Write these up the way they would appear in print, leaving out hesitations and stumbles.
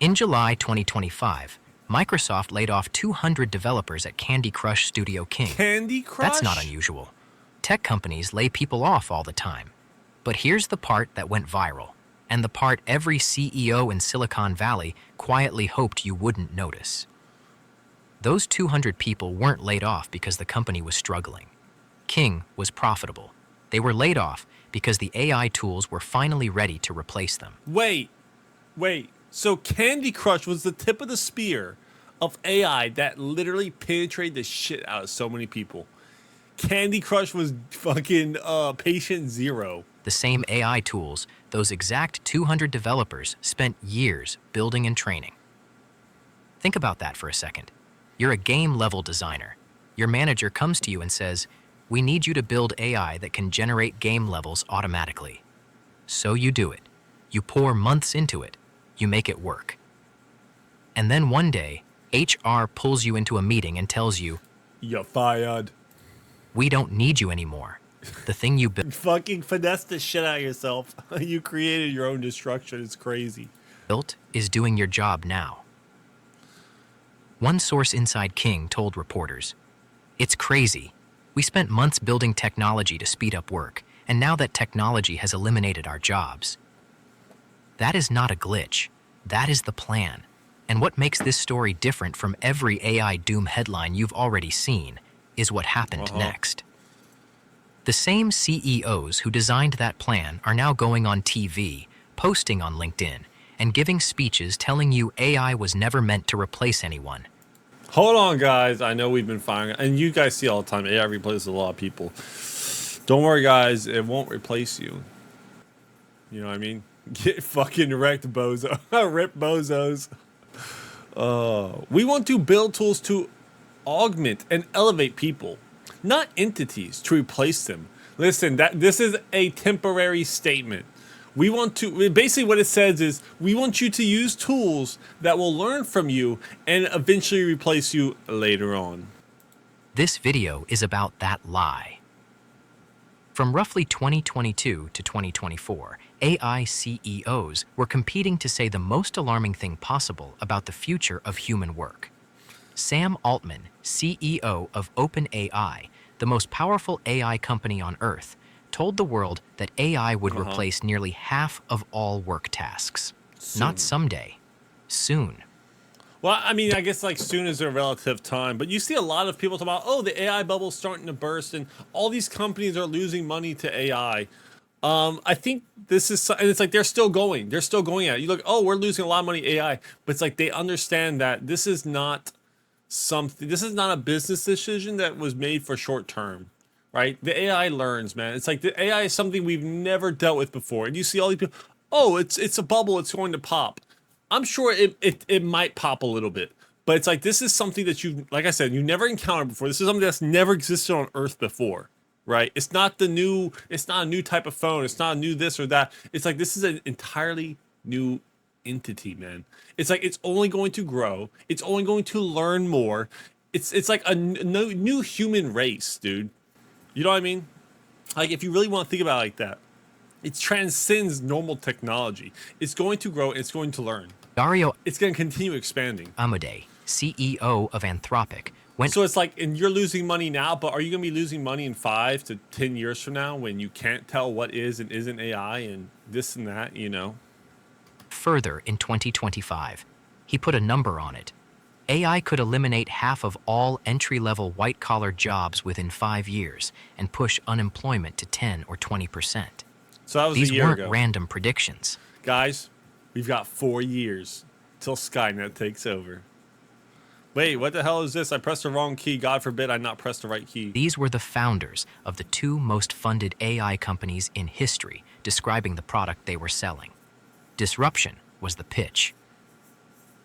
In July 2025, Microsoft laid off 200 developers at Candy Crush Studio King. Candy Crush? That's not unusual. Tech companies lay people off all the time. But here's the part that went viral, and the part every CEO in Silicon Valley quietly hoped you wouldn't notice. Those 200 people weren't laid off because the company was struggling. King was profitable. They were laid off because the AI tools were finally ready to replace them. Wait. So Candy Crush was the tip of the spear of AI that literally penetrated the shit out of so many people. Candy Crush was fucking patient zero. The same AI tools, those exact 200 developers spent years building and training. Think about that for a second. You're a game-level designer. Your manager comes to you and says, "We need you to build AI that can generate game levels automatically." So you do it. You pour months into it. You make it work. And then one day, HR pulls you into a meeting and tells you, "You're fired. We don't need you anymore. The thing you fucking finesse the shit out of yourself. You created your own destruction. It's crazy. built is doing your job now." One source inside King told reporters, "It's crazy. We spent months building technology to speed up work, and now that technology has eliminated our jobs." That is not a glitch. That is the plan. And what makes this story different from every AI doom headline you've already seen is what happened next. The same CEOs who designed that plan are now going on TV, posting on LinkedIn, and giving speeches telling you AI was never meant to replace anyone. Hold on, guys. I know we've been firing, and you guys see all the time, AI replaces a lot of people. Don't worry, guys. It won't replace you. You know what I mean? Get fucking wrecked, bozo. Rip bozos. We want to build tools to augment and elevate people, not entities to replace them. Listen, this is a temporary statement. We want to, basically what it says is, we want you to use tools that will learn from you and eventually replace you later on. This video is about that lie. From roughly 2022 to 2024, AI CEOs were competing to say the most alarming thing possible about the future of human work. Sam Altman, CEO of OpenAI, the most powerful AI company on Earth, told the world that AI would replace nearly half of all work tasks. Soon. Not someday, soon. Well, I mean, I guess like soon is a relative time, but you see a lot of people talk about, oh, the AI bubble's starting to burst and all these companies are losing money to AI. I think this is, and it's like they're still going at it. You look, oh, we're losing a lot of money AI, but it's like they understand that this is not a business decision that was made for short term, right? The AI learns, man. It's like the AI is something we've never dealt with before, and you see all these people, oh, it's a bubble, it's going to pop. I'm sure it might pop a little bit, but it's like this is something that like I said, you never encountered before. This is something that's never existed on Earth before, right? It's not a new type of phone. It's not a new this or that. It's like this is an entirely new entity, man. It's like it's only going to grow. It's only going to learn more. It's like a new human race, dude. You know what I mean? Like if you really want to think about it like that, it transcends normal technology. It's going to grow. It's going to learn. Dario It's going to continue expanding. Amodei, CEO of Anthropic, went. So it's like, and you're losing money now, but are you going to be losing money in 5 to 10 years from now when you can't tell what is and isn't AI and this and that, you know? Further in 2025. He put a number on it. AI could eliminate half of all entry-level white-collar jobs within 5 years and push unemployment to 10 or 20%. So that was These a year weren't ago. random predictions. Guys, we've got 4 years till Skynet takes over. Wait, what the hell is this? I pressed the wrong key. God forbid I not press the right key. These were the founders of the 2 most funded AI companies in history describing the product they were selling. Disruption was the pitch.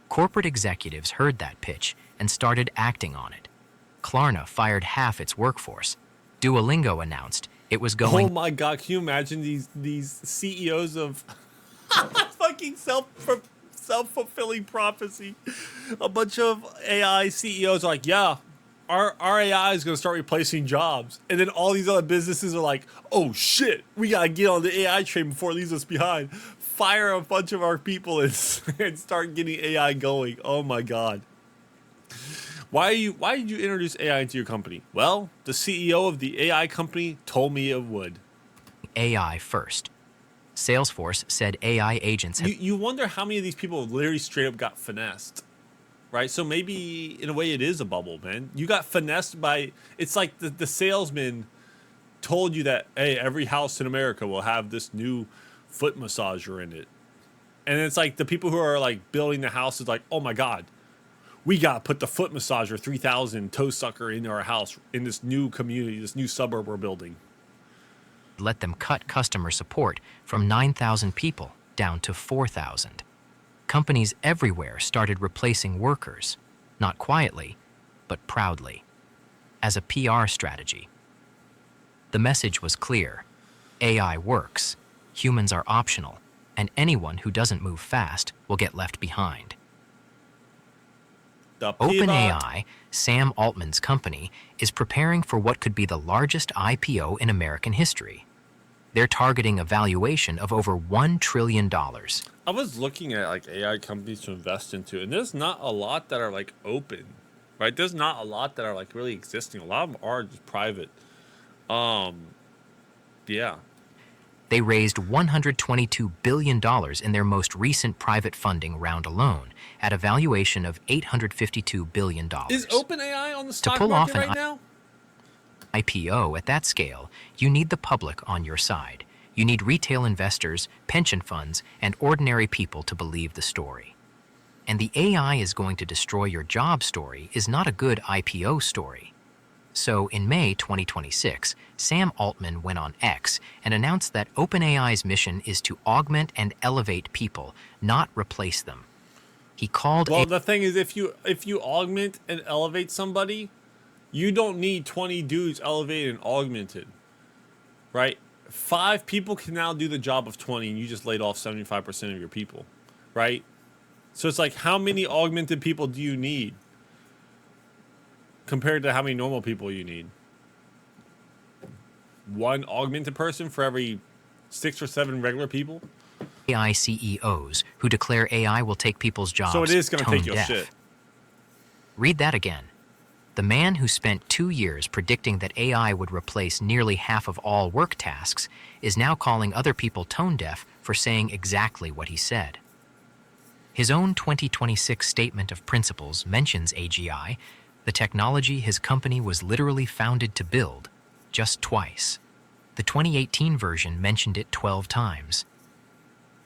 Corporate executives heard that pitch and started acting on it. Klarna fired half its workforce. Duolingo announced it was going. Oh my God, can you imagine these CEOs of fucking self-fulfilling prophecy? A bunch of AI CEOs are like, yeah, our AI is going to start replacing jobs. And then all these other businesses are like, oh shit, we got to get on the AI train before it leaves us behind. fire a bunch of our people and, and start getting AI going. Oh my god. Why did you introduce AI into your company? Well, the CEO of the AI company told me it would. AI first. Salesforce said AI agents have You wonder how many of these people literally straight up got finessed, right? So maybe in a way it is a bubble, man. You got finessed by, it's like the salesman told you that, hey, every house in America will have this new foot massager in it. And it's like the people who are like building the house is like, oh my God, we got to put the foot massager 3000 toe sucker into our house in this new community, this new suburb we're building. let them cut customer support from 9,000 people down to 4,000. Companies everywhere started replacing workers, not quietly, but proudly, as a PR strategy. The message was clear. AI works, humans are optional, and anyone who doesn't move fast will get left behind. OpenAI, Sam Altman's company, is preparing for what could be the largest IPO in American history. They're targeting a valuation of over $1 trillion. I was looking at like AI companies to invest into, and there's not a lot that are like open, right? There's not a lot that are like really existing. A lot of them are just private. Yeah. They raised $122 billion in their most recent private funding round alone, at a valuation of $852 billion. Is OpenAI on the stock pull market off an right now? IPO at that scale, you need the public on your side. You need retail investors, pension funds, and ordinary people to believe the story. And the AI is going to destroy your job story is not a good IPO story. So in May 2026, Sam Altman went on X and announced that OpenAI's mission is to augment and elevate people, not replace them. He called Well, the thing is, if you augment and elevate somebody, you don't need 20 dudes elevated and augmented, right? 5 people can now do the job of 20, and you just laid off 75% of your people, right? So it's like, how many augmented people do you need compared to how many normal people you need? 1 augmented person for every 6 or 7 regular people? AI CEOs who declare AI will take people's jobs. So it is going to take your tone-deaf. shit. Read that again. The man who spent 2 years predicting that AI would replace nearly half of all work tasks is now calling other people tone-deaf for saying exactly what he said. His own 2026 statement of principles mentions AGI, the technology his company was literally founded to build, just twice. The 2018 version mentioned it 12 times.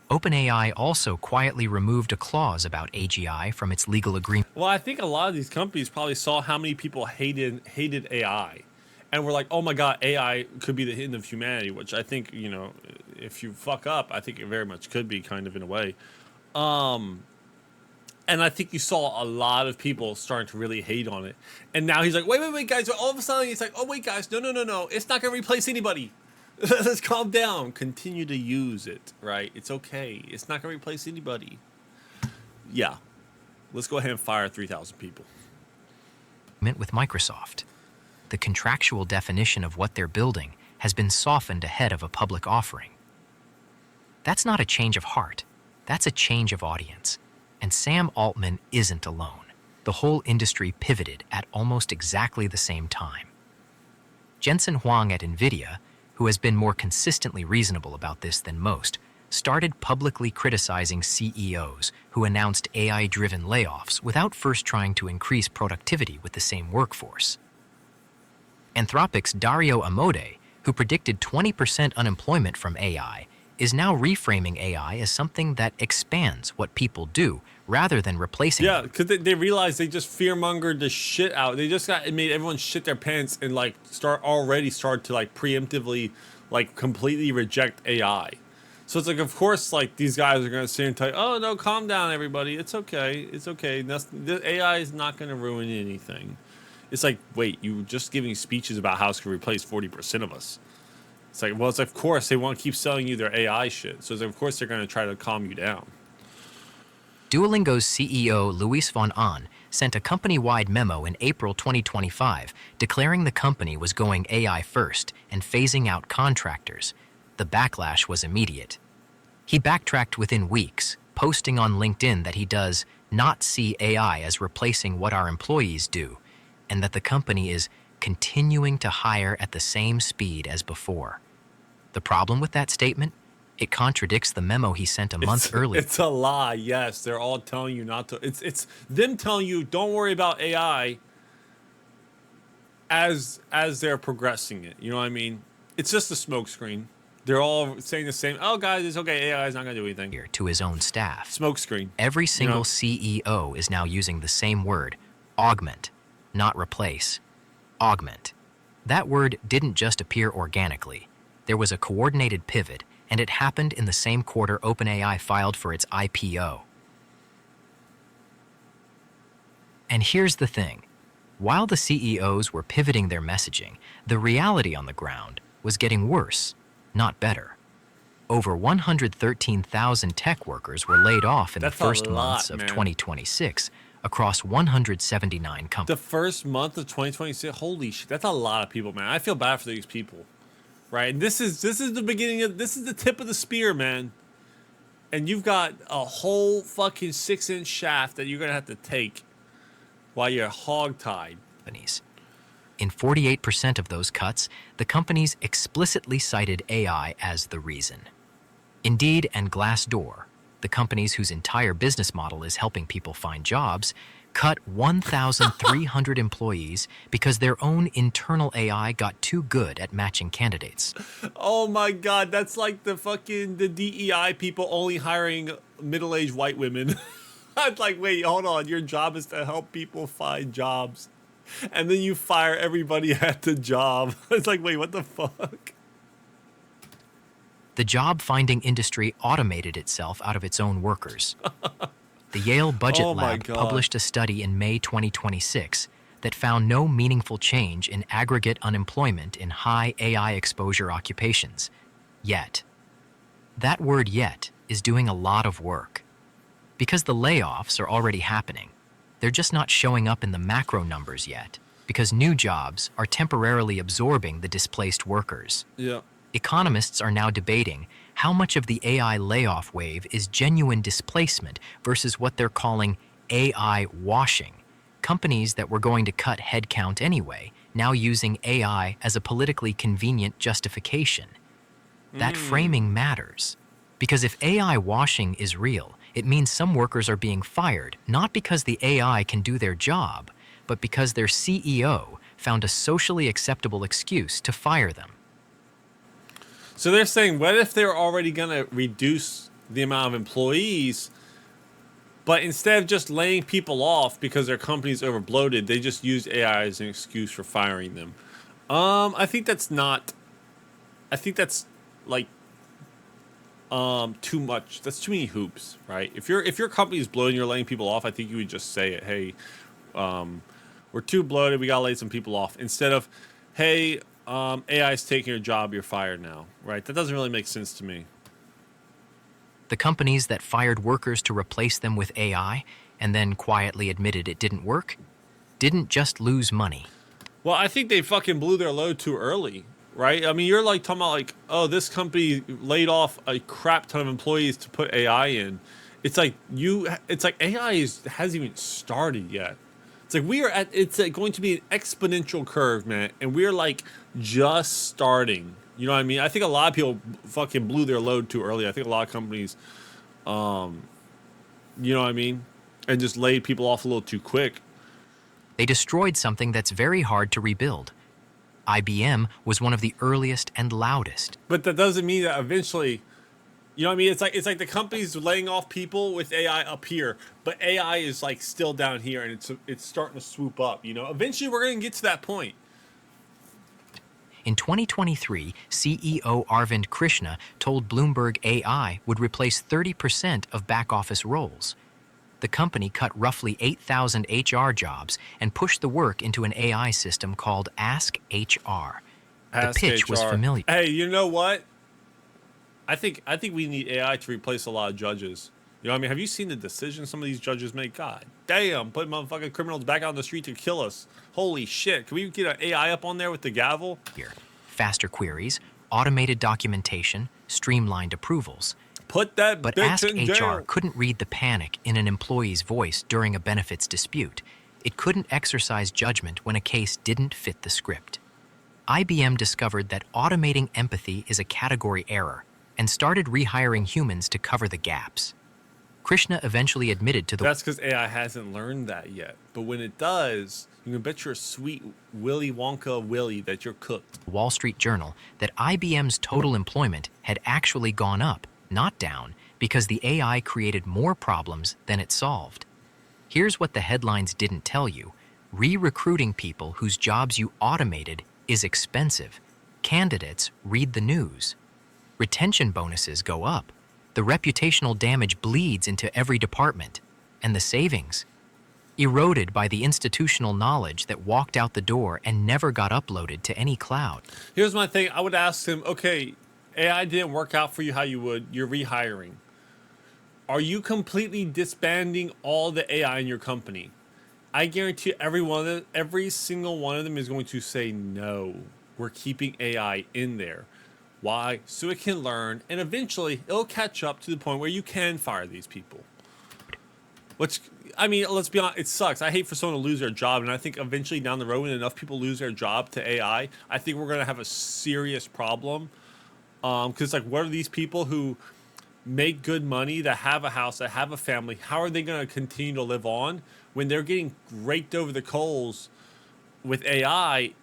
OpenAI also quietly removed a clause about AGI from its legal agreement. Well, I think a lot of these companies probably saw how many people hated AI, and were like, "Oh my God, AI could be the end of humanity." Which I think, you know, if you fuck up, I think it very much could be, kind of in a way. And I think you saw a lot of people starting to really hate on it. And now he's like, wait, guys. All of a sudden, he's like, oh, wait, guys. No. It's not going to replace anybody. Let's calm down. Continue to use it, right? It's okay. It's not going to replace anybody. Yeah. Let's go ahead and fire 3,000 people. With Microsoft. The contractual definition of what they're building has been softened ahead of a public offering. That's not a change of heart. That's a change of audience. And Sam Altman isn't alone. The whole industry pivoted at almost exactly the same time. Jensen Huang at NVIDIA, who has been more consistently reasonable about this than most, started publicly criticizing CEOs who announced AI-driven layoffs without first trying to increase productivity with the same workforce. Anthropic's Dario Amodei, who predicted 20% unemployment from AI, is now reframing AI as something that expands what people do rather than replacing Yeah, them. because they realized they just fear-mongered the shit out. They just made everyone shit their pants and like start to like preemptively like completely reject AI. So it's like, of course, like these guys are gonna sit and tell you, oh no, calm down, everybody. It's okay. The AI is not gonna ruin anything. It's like, wait, you were just giving speeches about how it's gonna replace 40% of us. It's like, well, it's of course they want to keep selling you their AI shit. So it's like, of course they're gonna try to calm you down. Duolingo's CEO Luis von Ahn sent a company-wide memo in April 2025 declaring the company was going AI first and phasing out contractors. The backlash was immediate. He backtracked within weeks, posting on LinkedIn that he does not see AI as replacing what our employees do, and that the company is continuing to hire at the same speed as before. The problem with that statement? It contradicts the memo he sent a month earlier. It's a lie. Yes, they're all telling you not to. It's them telling you don't worry about AI as they're progressing it. You know what I mean? It's just a smokescreen. They're all saying the same. Oh, guys, it's okay. AI is not going to do anything. To his own staff. Smokescreen. Every single CEO is now using the same word, augment, not replace. Augment. That word didn't just appear organically. There was a coordinated pivot, and it happened in the same quarter OpenAI filed for its IPO. And here's the thing. While the CEOs were pivoting their messaging, the reality on the ground was getting worse, not better. Over 113,000 tech workers were laid off in the first months of 2026 across 179 companies. The first month of 2026, holy shit, that's a lot of people, man. I feel bad for these people, right? And this is the beginning of, this is the tip of the spear, man. And you've got a whole fucking 6-inch shaft that you're gonna have to take while you're hogtied. In 48% of those cuts, the companies explicitly cited AI as the reason. Indeed and Glassdoor, the companies whose entire business model is helping people find jobs, cut 1,300 employees because their own internal AI got too good at matching candidates. Oh my God, that's like the DEI people only hiring middle-aged white women. It's like, wait, hold on, your job is to help people find jobs. And then you fire everybody at the job. It's like, wait, what the fuck? The job-finding industry automated itself out of its own workers. The Yale Budget Lab published a study in May 2026 that found no meaningful change in aggregate unemployment in high AI exposure occupations. Yet. That word yet is doing a lot of work. Because the layoffs are already happening, they're just not showing up in the macro numbers yet, because new jobs are temporarily absorbing the displaced workers. Yeah. Economists are now debating how much of the AI layoff wave is genuine displacement versus what they're calling AI washing. Companies that were going to cut headcount anyway, now using AI as a politically convenient justification. That framing matters. Because if AI washing is real, it means some workers are being fired, not because the AI can do their job, but because their CEO found a socially acceptable excuse to fire them. So they're saying, what if they're already going to reduce the amount of employees, but instead of just laying people off because their company's overbloated, they just use AI as an excuse for firing them? I think that's like too much. That's too many hoops, right? If your company is bloated and you're laying people off, I think you would just say it. Hey, we're too bloated. We gotta lay some people off. Instead of, hey, AI is taking your job. You're fired now, right? That doesn't really make sense to me. The companies that fired workers to replace them with AI and then quietly admitted it didn't work didn't just lose money. Well, I think they fucking blew their load too early. Right? I mean, you're like talking about like, oh, this company laid off a crap ton of employees to put AI in. It's like AI hasn't even started yet. It's like it's like going to be an exponential curve, man. And we're like just starting. You know what I mean? I think a lot of people fucking blew their load too early. I think a lot of companies, you know what I mean? And just laid people off a little too quick. They destroyed something that's very hard to rebuild. IBM was one of the earliest and loudest. But that doesn't mean that eventually, you know what I mean? It's like the company's laying off people with AI up here, but AI is like still down here, and it's starting to swoop up. You know, eventually we're going to get to that point. In 2023, CEO Arvind Krishna told Bloomberg AI would replace 30% of back-office roles. The company cut roughly 8,000 HR jobs and pushed the work into an AI system called Ask HR. The pitch was familiar. Hey, you know what? I think we need AI to replace a lot of judges. You know what I mean? Have you seen the decisions some of these judges make? God damn, put motherfucking criminals back out on the street to kill us. Holy shit. Can we get an AI up on there with the gavel? Faster queries, automated documentation, streamlined approvals. Put that But bitch Ask in HR jail. couldn't read the panic in an employee's voice during a benefits dispute. It couldn't exercise judgment when a case didn't fit the script. IBM discovered that automating empathy is a category error and started rehiring humans to cover the gaps. Krishna eventually admitted to the That's because AI hasn't learned that yet. But when it does, you can bet your sweet Willy Wonka Willy that you're cooked. Wall Street Journal that IBM's total employment had actually gone up, not down, because the AI created more problems than it solved. Here's what the headlines didn't tell you. Re-recruiting people whose jobs you automated is expensive. Candidates read the news. Retention bonuses go up. The reputational damage bleeds into every department. And the savings? Eroded by the institutional knowledge that walked out the door and never got uploaded to any cloud. Here's my thing. I would ask him, okay, AI didn't work out for you how you would. You're rehiring. Are you completely disbanding all the AI in your company? I guarantee every single one of them is going to say no. We're keeping AI in there. Why? So it can learn, and eventually it'll catch up to the point where you can fire these people. Which, I mean, let's be honest, it sucks. I hate for someone to lose their job, and I think eventually down the road, when enough people lose their job to AI, I think we're going to have a serious problem. Because, like, what are these people who make good money, that have a house, that have a family? How are they going to continue to live on when they're getting raked over the coals with AI?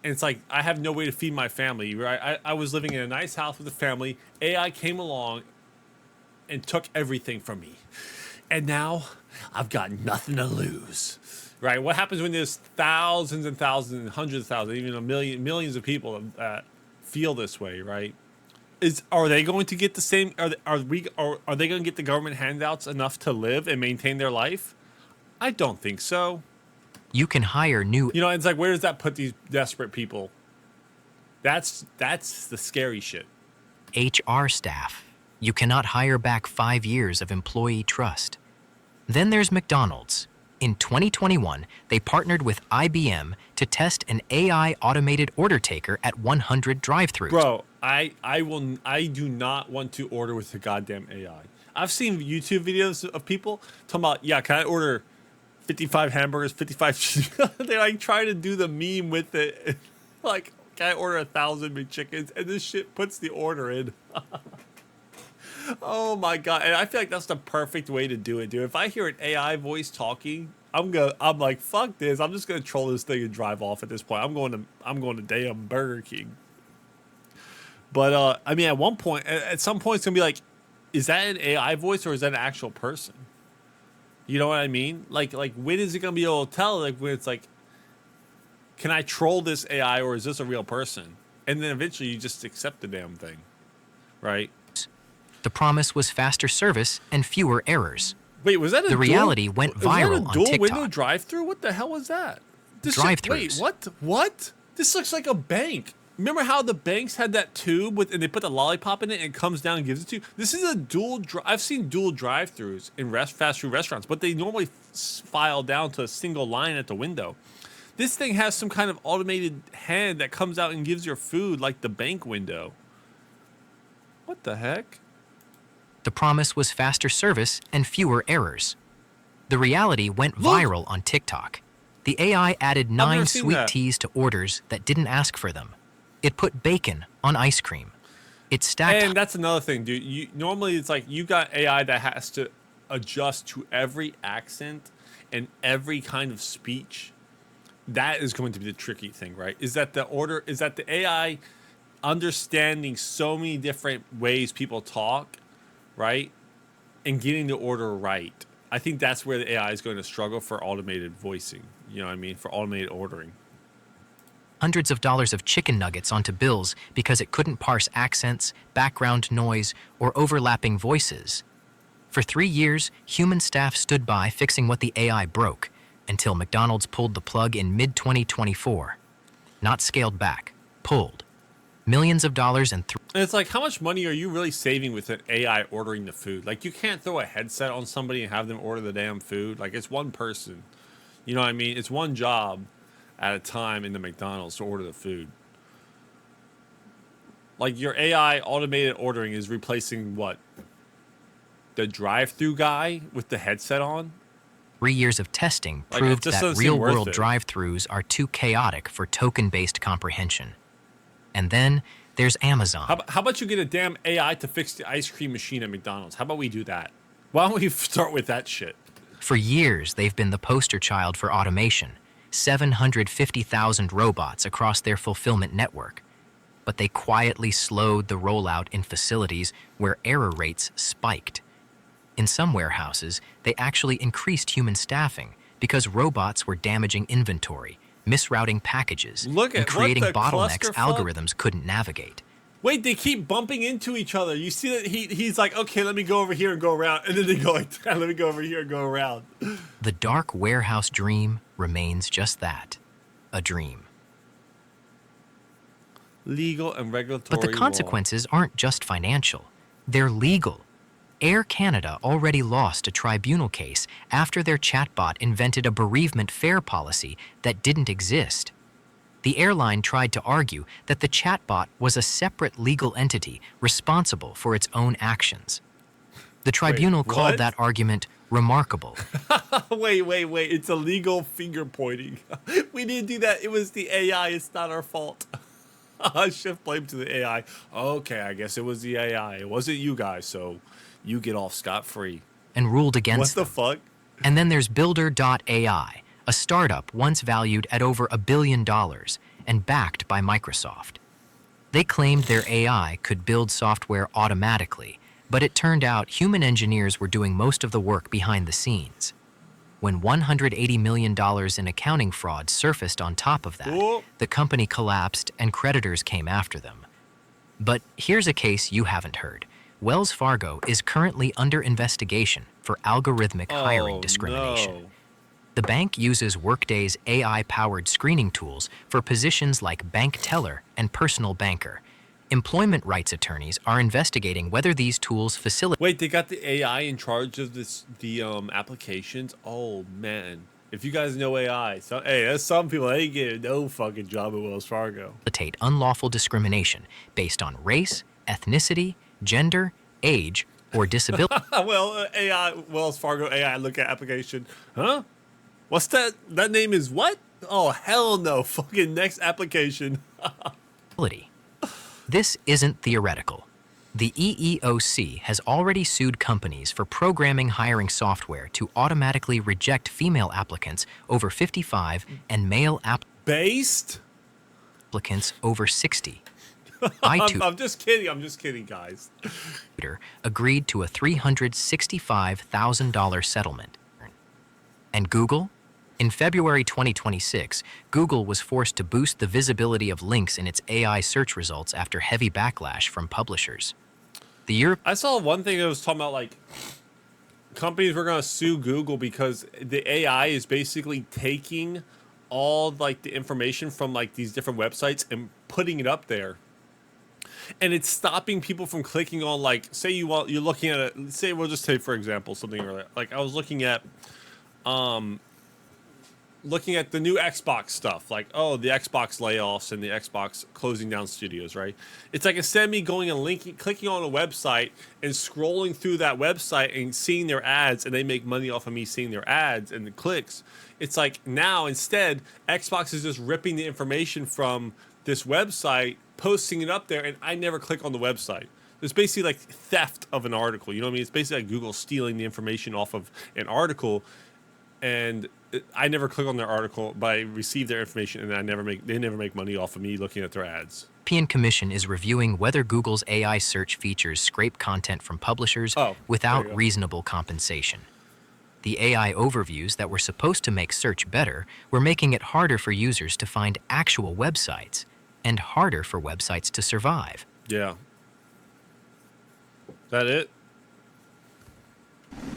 And it's like, I have no way to feed my family, right? I was living in a nice house with a family. AI came along and took everything from me. And now I've got nothing to lose, right? What happens when there's thousands and thousands and hundreds of thousands, even millions of people that feel this way, right? Are they going to get the same? Are they going to get the government handouts enough to live and maintain their life? I don't think so. You can hire new It's like, where does that put these desperate people? That's the scary shit. HR staff. You cannot hire back 5 years of employee trust. Then there's McDonald's. In 2021, they partnered with IBM to test an AI automated order taker at 100 drive-thrus. Bro, I do not want to order with the goddamn AI. I've seen YouTube videos of people talking about, yeah, can I order 55 hamburgers, 55 cheeseburgers? They like try to do the meme with it. Like, can I order 1,000 McChickens? And this shit puts the order in. Oh my god! And I feel like that's the perfect way to do it, dude. If I hear an AI voice talking, I'm like, fuck this. I'm just gonna troll this thing and drive off at this point. I'm going to damn Burger King. But I mean, at some point, it's gonna be like, is that an AI voice or is that an actual person? You know what I mean? Like when is it gonna be able to tell? Like when it's like, can I troll this AI or is this a real person? And then eventually you just accept the damn thing, right? The promise was faster service and fewer errors. Wait, was that The reality went viral on dual TikTok. window drive-through? What the hell was that? Drive-thrus. Wait, what? This looks like a bank. Remember how the banks had that tube and they put the lollipop in it and it comes down and gives it to you? This is a I've seen dual drive-thrus in fast food restaurants, but they normally file down to a single line at the window. This thing has some kind of automated hand that comes out and gives your food like the bank window. What the heck? The promise was faster service and fewer errors. The reality went viral on TikTok. The AI added 9 sweet teas to orders that didn't ask for them. It put bacon on ice cream. It stacked. And that's another thing, dude. Normally it's like you got AI that has to adjust to every accent and every kind of speech. That is going to be the tricky thing, right? Is that the AI understanding so many different ways people talk, right? And getting the order right. I think that's where the AI is going to struggle for automated voicing. You know what I mean? For automated ordering. Hundreds of dollars of chicken nuggets onto bills because it couldn't parse accents, background noise, or overlapping voices. For 3 years, human staff stood by fixing what the AI broke until McDonald's pulled the plug in mid-2024. Not scaled back, pulled. Millions of dollars and it's like, how much money are you really saving with an AI ordering the food? Like, you can't throw a headset on somebody and have them order the damn food. Like, it's one person. You know what I mean? It's one job at a time in the McDonald's to order the food. Like, your AI automated ordering is replacing what? the drive-through guy with the headset on. 3 years of testing Like, it proved just that doesn't seem worth real-world it. drive-thrus are too chaotic for token-based comprehension. And then there's Amazon. How about you get a damn AI to fix the ice cream machine at McDonald's? How about we do that? Why don't we start with that shit? For years, they've been the poster child for automation. 750,000 robots across their fulfillment network. But they quietly slowed the rollout in facilities where error rates spiked. In some warehouses, they actually increased human staffing because robots were damaging inventory, misrouting packages, Look and at what creating the bottlenecks clusterfuck? algorithms couldn't navigate. Wait, they keep bumping into each other. You see that he's like, okay, let me go over here and go around, and then they go like, let me go over here and go around. The dark warehouse dream remains just that, a dream. Legal and regulatory. But the consequences aren't just financial, they're legal. Air Canada already lost a tribunal case after their chatbot invented a bereavement fare policy that didn't exist. The airline tried to argue that the chatbot was a separate legal entity responsible for its own actions. The tribunal called what? that argument remarkable. Wait. It's illegal finger pointing. We didn't do that. It was the AI. It's not our fault. Shift blame to the AI. Okay, I guess it was the AI. It wasn't you guys, so you get off scot-free. And ruled What against the them. fuck? And then there's Builder.ai, a startup once valued at over $1 billion and backed by Microsoft. They claimed their AI could build software automatically, but it turned out human engineers were doing most of the work behind the scenes. When $180 million in accounting fraud surfaced on top of that, Whoa. the company collapsed and creditors came after them. But here's a case you haven't heard. Wells Fargo is currently under investigation for algorithmic hiring discrimination. No. The bank uses Workday's AI-powered screening tools for positions like bank teller and personal banker. Employment rights attorneys are investigating whether these tools facilitate. Wait, they got the AI in charge of the applications? Oh, man. If you guys know AI, so, hey, there's some people, they ain't getting no fucking job at Wells Fargo. Unlawful discrimination based on race, ethnicity, gender, age, or disability. Well, AI, Wells Fargo AI, look at application. Huh? What's that? That name is what? Oh, hell no. Fucking next application. This isn't theoretical. The EEOC has already sued companies for programming hiring software to automatically reject female applicants over 55 and male Based? applicants over 60. I'm just kidding, guys. Agreed to a $365,000 settlement. And Google? In February 2026, Google was forced to boost the visibility of links in its AI search results after heavy backlash from publishers. I saw one thing that was talking about like companies were going to sue Google because the AI is basically taking all like the information from like these different websites and putting it up there. And it's stopping people from clicking on like, say you're looking at it, say we'll just take for example something earlier. Like I was looking at the new Xbox stuff, like, oh, the Xbox layoffs and the Xbox closing down studios, right? It's like instead of me going and clicking on a website and scrolling through that website and seeing their ads, and they make money off of me seeing their ads and the clicks. It's like now instead, Xbox is just ripping the information from this website, posting it up there, and I never click on the website. It's basically like theft of an article. You know what I mean? It's basically like Google stealing the information off of an article, and I never click on their article, but I receive their information, and they never make money off of me looking at their ads. European Commission is reviewing whether Google's AI search features scrape content from publishers without reasonable compensation. The AI overviews that were supposed to make search better were making it harder for users to find actual websites and harder for websites to survive. Yeah. That it?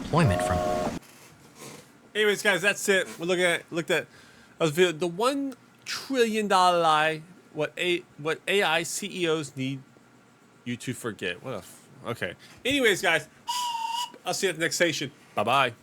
Employment from. Anyways, guys, that's it. We're looked at the $1 trillion lie. What AI CEOs need you to forget. Okay. Anyways, guys, I'll see you at the next station. Bye bye.